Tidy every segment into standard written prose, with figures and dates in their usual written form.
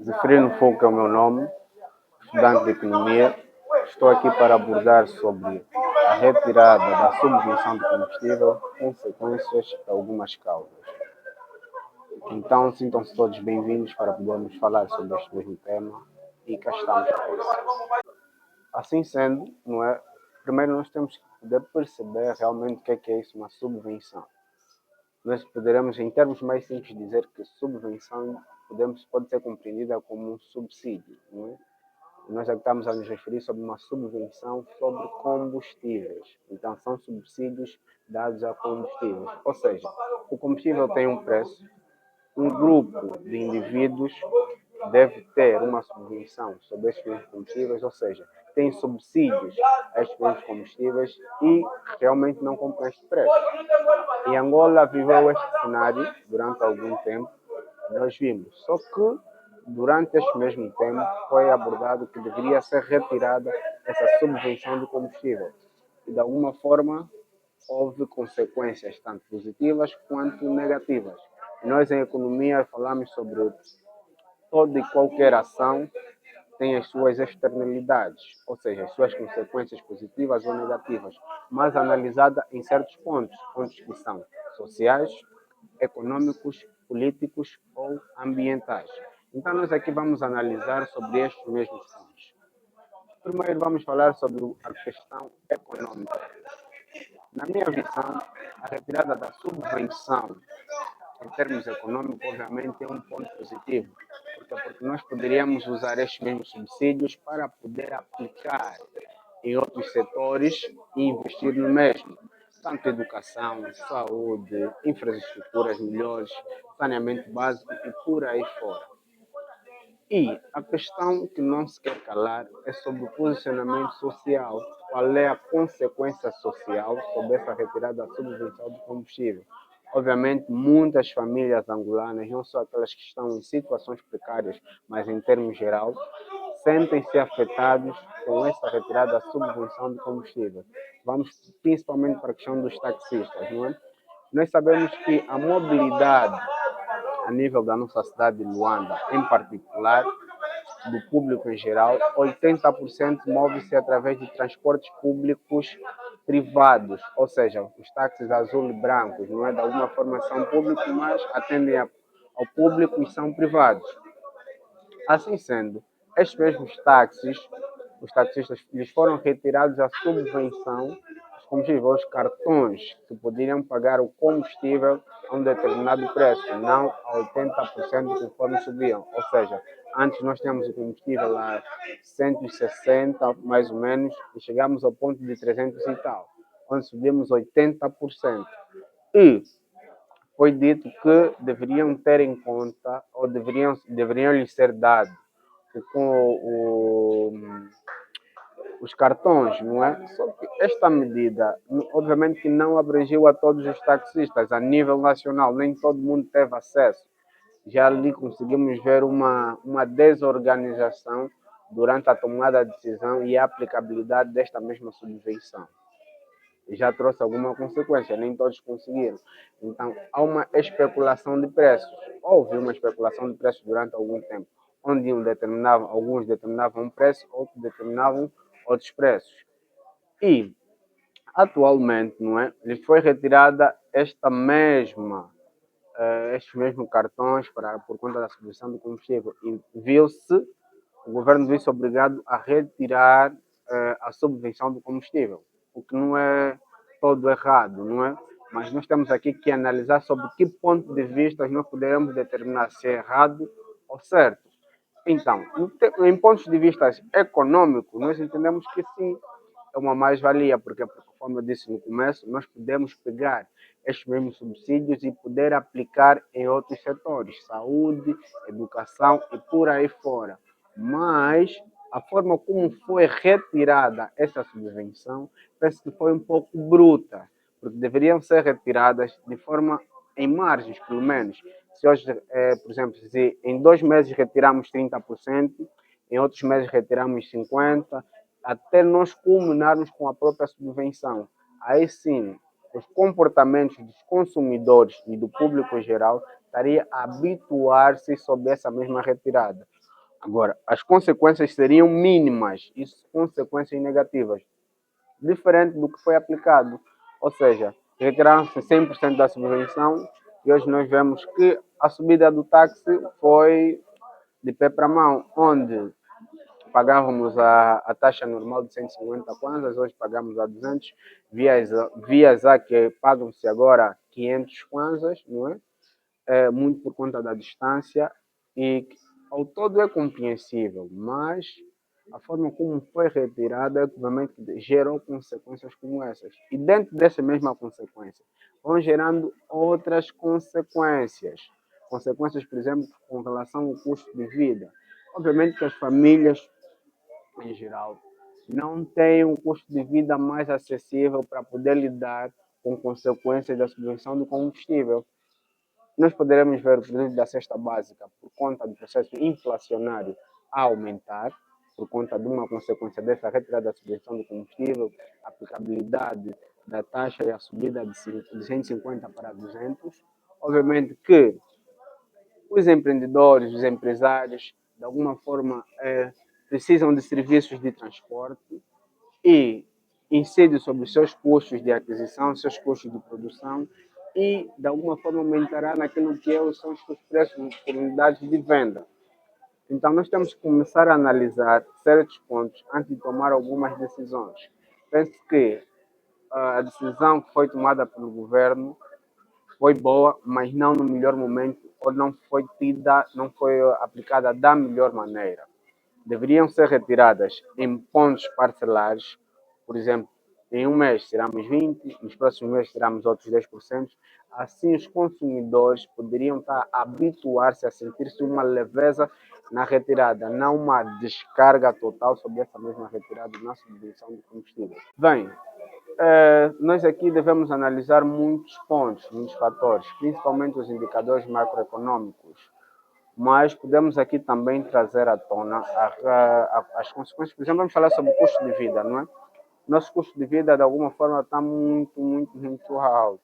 Zeferino Foucault é o meu nome, estudante de Economia. Estou aqui para abordar sobre a retirada da subvenção de combustível, consequências e algumas causas. Então, sintam-se todos bem-vindos para podermos falar sobre este mesmo tema e cá estamos para isso. Assim sendo, não é? Primeiro nós temos que poder perceber realmente o que é isso, uma subvenção. Nós poderemos, em termos mais simples, dizer que subvenção pode ser compreendida como um subsídio, não é? Nós já estamos a nos referir sobre uma subvenção sobre combustíveis. Então, são subsídios dados a combustíveis. Ou seja, o combustível tem um preço, um grupo de indivíduos deve ter uma subvenção sobre estes mesmos combustíveis, ou seja, tem subsídios a estes mesmos combustíveis e realmente não compram este preço. Em Angola viveu este cenário durante algum tempo, nós vimos, só que durante este mesmo tempo foi abordado que deveria ser retirada essa subvenção de combustível. E de alguma forma houve consequências tanto positivas quanto negativas. Nós em economia falamos sobre toda e qualquer ação tem as suas externalidades, ou seja, as suas consequências positivas ou negativas, mas analisada em certos pontos que são sociais, econômicos, políticos ou ambientais. Então nós aqui vamos analisar sobre estes mesmos pontos. Primeiro vamos falar sobre a questão econômica. Na minha visão, a retirada da subvenção em termos econômicos, obviamente, é um ponto positivo, porque nós poderíamos usar estes mesmos subsídios para poder aplicar em outros setores e investir no mesmo, tanto educação, saúde, infraestruturas melhores, saneamento básico e por aí fora. E a questão que não se quer calar é sobre o posicionamento social. Qual é a consequência social sobre essa retirada da subvenção do combustível? Obviamente, muitas famílias angolanas, não só aquelas que estão em situações precárias, mas em termos geral, sentem-se afetados com essa retirada da subvenção de combustível. Vamos principalmente para a questão dos taxistas, não é? Nós sabemos que a mobilidade a nível da nossa cidade de Luanda, em particular, do público em geral, 80% move-se através de transportes públicos privados, ou seja, os táxis azul e brancos, não é? De alguma forma são públicos, mas atendem ao público e são privados. Assim sendo, estes mesmos táxis, os taxistas, lhes foram retirados a subvenção dos combustíveis, os cartões que poderiam pagar o combustível a um determinado preço, não a 80% conforme subiam. Ou seja, antes nós tínhamos o combustível a 160 mais ou menos e chegamos ao ponto de 300 e tal, onde subimos 80%. E foi dito que deveriam ter em conta, ou deveriam lhes ser dados os cartões, não é? Só que esta medida, obviamente que não abrangiu a todos os taxistas, a nível nacional, nem todo mundo teve acesso. Já ali conseguimos ver uma desorganização durante a tomada de decisão e a aplicabilidade desta mesma subvenção. Já trouxe alguma consequência, nem todos conseguiram. Então, há uma especulação de preços. Houve uma especulação de preços durante algum tempo, onde alguns determinavam um preço, outros determinavam outros preços. E, atualmente, não é? Lhes foi retirada estes mesmos cartões por conta da subvenção do combustível. E o governo viu-se obrigado a retirar a subvenção do combustível, o que não é todo errado, não é? Mas nós temos aqui que analisar sobre que ponto de vista nós poderemos determinar se é errado ou certo. Então, em pontos de vista econômicos, nós entendemos que sim, é uma mais-valia, porque, como eu disse no começo, nós podemos pegar estes mesmos subsídios e poder aplicar em outros setores, saúde, educação e por aí fora. Mas a forma como foi retirada essa subvenção, penso que foi um pouco bruta, porque deveriam ser retiradas de forma em margens, pelo menos. Se hoje, por exemplo, se em 2 meses retiramos 30%, em outros meses retiramos 50%, até nós culminarmos com a própria subvenção. Aí sim, os comportamentos dos consumidores e do público em geral estaria a habituar-se sobre essa mesma retirada. Agora, as consequências seriam mínimas, isso consequências negativas, diferente do que foi aplicado. Ou seja, retiraram-se 100% da subvenção e hoje nós vemos que a subida do táxi foi de pé para mão, onde pagávamos a taxa normal de 150 kwanzas, hoje pagamos a 200, vias a que pagam-se agora 500 kwanzas, não é? Muito por conta da distância e ao todo é compreensível, mas a forma como foi retirada, obviamente, gerou consequências como essas. E dentro dessa mesma consequência, vão gerando outras consequências. Consequências, por exemplo, com relação ao custo de vida. Obviamente que as famílias, em geral, não têm um custo de vida mais acessível para poder lidar com consequências da subvenção do combustível. Nós poderemos ver o preço da cesta básica, por conta do processo inflacionário, a aumentar, por conta de uma consequência dessa retirada da subvenção do combustível, a aplicabilidade da taxa e a subida de 150 para 200. Obviamente que os empreendedores, os empresários, de alguma forma, precisam de serviços de transporte e incide sobre os seus custos de aquisição, seus custos de produção e, de alguma forma, aumentará naquilo que são os seus preços por unidades de venda. Então, nós temos que começar a analisar certos pontos antes de tomar algumas decisões. Penso que a decisão que foi tomada pelo governo foi boa, mas não no melhor momento ou não foi aplicada da melhor maneira. Deveriam ser retiradas em pontos parcelares, por exemplo, em um mês tiramos 20%, nos próximos meses tiramos outros 10%. Assim, os consumidores poderiam estar a habituar-se a sentir-se uma leveza na retirada, não uma descarga total sobre essa mesma retirada na subvenção de combustível. Bem, nós aqui devemos analisar muitos pontos, muitos fatores, principalmente os indicadores macroeconômicos, mas podemos aqui também trazer à tona as consequências. Por exemplo, vamos falar sobre o custo de vida, não é? Nosso custo de vida, de alguma forma, está muito alto.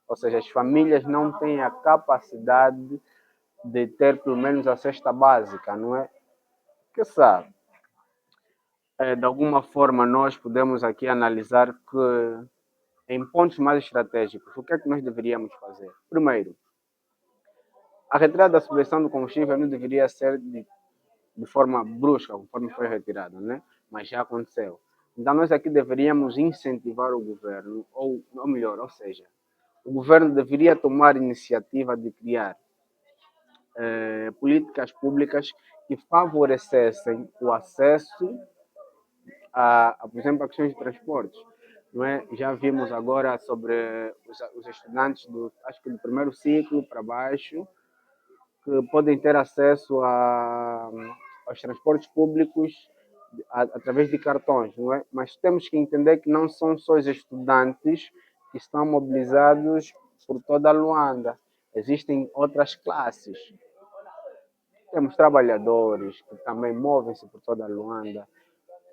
Ou seja, as famílias não têm a capacidade de ter pelo menos a cesta básica, não é? Que sabe? De alguma forma, nós podemos aqui analisar que, em pontos mais estratégicos, o que é que nós deveríamos fazer? Primeiro, a retirada da subvenção do combustível não deveria ser de forma brusca, conforme foi retirada, né? Mas já aconteceu. Então, nós aqui deveríamos incentivar o governo, ou melhor, ou seja, o governo deveria tomar iniciativa de criar políticas públicas que favorecessem o acesso por exemplo, a questões de transportes. Não é? Já vimos agora sobre os estudantes acho que do primeiro ciclo para baixo, que podem ter acesso aos transportes públicos através de cartões, não é? Mas temos que entender que não são só os estudantes que estão mobilizados por toda a Luanda. Existem outras classes. Temos trabalhadores que também movem-se por toda a Luanda,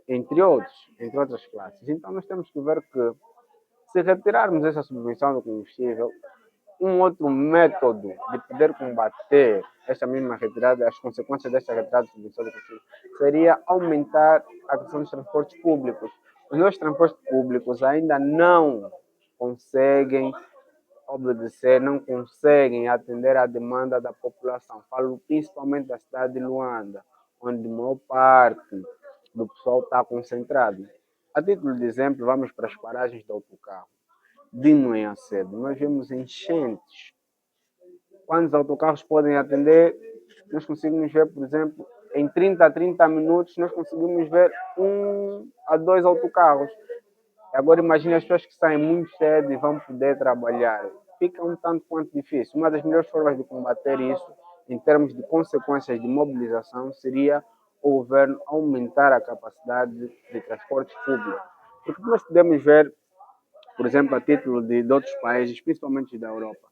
entre outras classes. Então nós temos que ver que se retirarmos essa subvenção do combustível, um outro método de poder combater esta mesma retirada, as consequências desta retirada de subvenção do combustível, seria aumentar a questão dos transportes públicos. Os nossos transportes públicos ainda não conseguem obedecer, não conseguem atender à demanda da população. Falo principalmente da cidade de Luanda, onde a maior parte do pessoal está concentrado. A título de exemplo, vamos para as paragens de autocarro. De manhã cedo, nós vemos enchentes. Quantos autocarros podem atender? Nós conseguimos ver, por exemplo, em 30 a 30 minutos, nós conseguimos ver 1 a 2 autocarros. Agora imagine as pessoas que saem muito cedo e vão poder trabalhar. Fica um tanto quanto difícil. Uma das melhores formas de combater isso, em termos de consequências de mobilização, seria o governo aumentar a capacidade de transportes públicos. Porque nós podemos ver, por exemplo, a título de outros países, principalmente da Europa,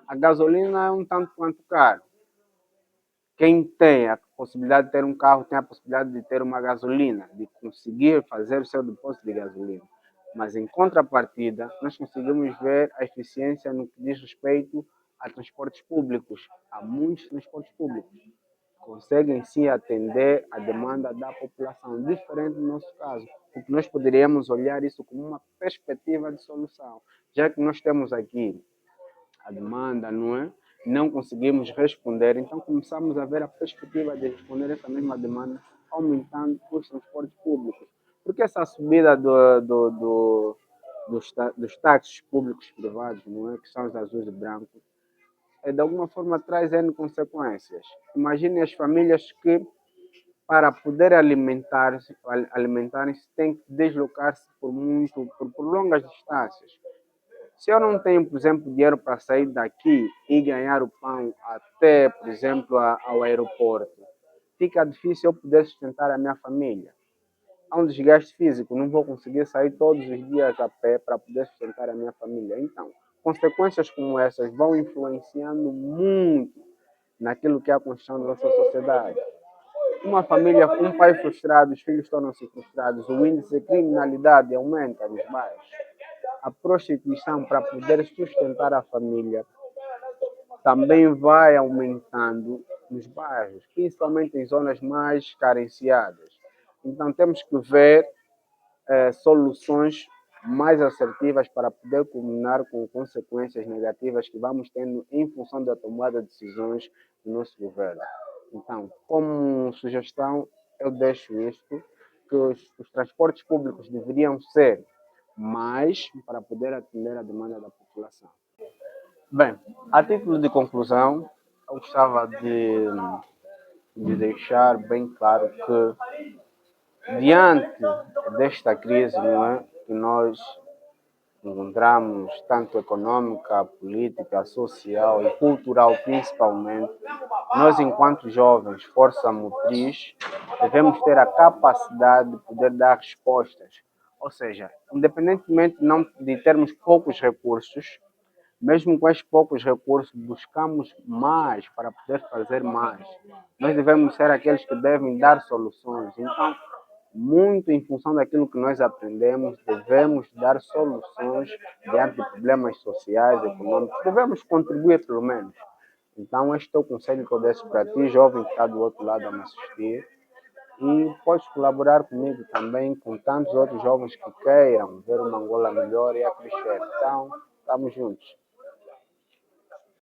a gasolina é um tanto quanto cara. Quem tem a possibilidade de ter um carro tem a possibilidade de ter uma gasolina, de conseguir fazer o seu depósito de gasolina. Mas, em contrapartida, nós conseguimos ver a eficiência no que diz respeito a transportes públicos, a muitos transportes públicos. conseguem sim atender a demanda da população, diferente do nosso caso, porque nós poderíamos olhar isso como uma perspectiva de solução, já que nós temos aqui a demanda, não é? Não conseguimos responder, então começamos a ver a perspectiva de responder essa mesma demanda, aumentando os transportes públicos. Porque essa subida dos táxis públicos privados, não é? Que são os azuis e brancos, de alguma forma traz N consequências. Imagine as famílias que, para poder alimentarem-se, têm que deslocar-se por longas distâncias. Se eu não tenho, por exemplo, dinheiro para sair daqui e ganhar o pão até, por exemplo, ao aeroporto, fica difícil eu poder sustentar a minha família. Há um desgaste físico, não vou conseguir sair todos os dias a pé para poder sustentar a minha família. Então, consequências como essas vão influenciando muito naquilo que é a construção da nossa sociedade. Uma família, um pai frustrado, os filhos tornam-se frustrados, o índice de criminalidade aumenta nos bairros. A prostituição para poder sustentar a família também vai aumentando nos bairros, principalmente em zonas mais carenciadas. Então temos que ver soluções mais assertivas para poder culminar com consequências negativas que vamos tendo em função da tomada de decisões do nosso governo. Então, como sugestão, eu deixo isto, que os transportes públicos deveriam ser mais para poder atender a demanda da população. Bem, a título de conclusão, eu gostava de deixar bem claro que, diante desta crise, não é, que nós encontramos, tanto econômica, política, social e cultural principalmente, nós, enquanto jovens, força motriz, devemos ter a capacidade de poder dar respostas. Ou seja, independentemente não de termos poucos recursos, mesmo com estes poucos recursos, buscamos mais para poder fazer mais. Nós devemos ser aqueles que devem dar soluções. Então, muito em função daquilo que nós aprendemos, devemos dar soluções diante de problemas sociais, econômicos. Devemos contribuir, pelo menos. Então, este é o conselho que eu deixo para ti, jovem que está do outro lado a me assistir. E podes colaborar comigo também, com tantos outros jovens que queiram ver uma Angola melhor e a crescer. Então, estamos juntos.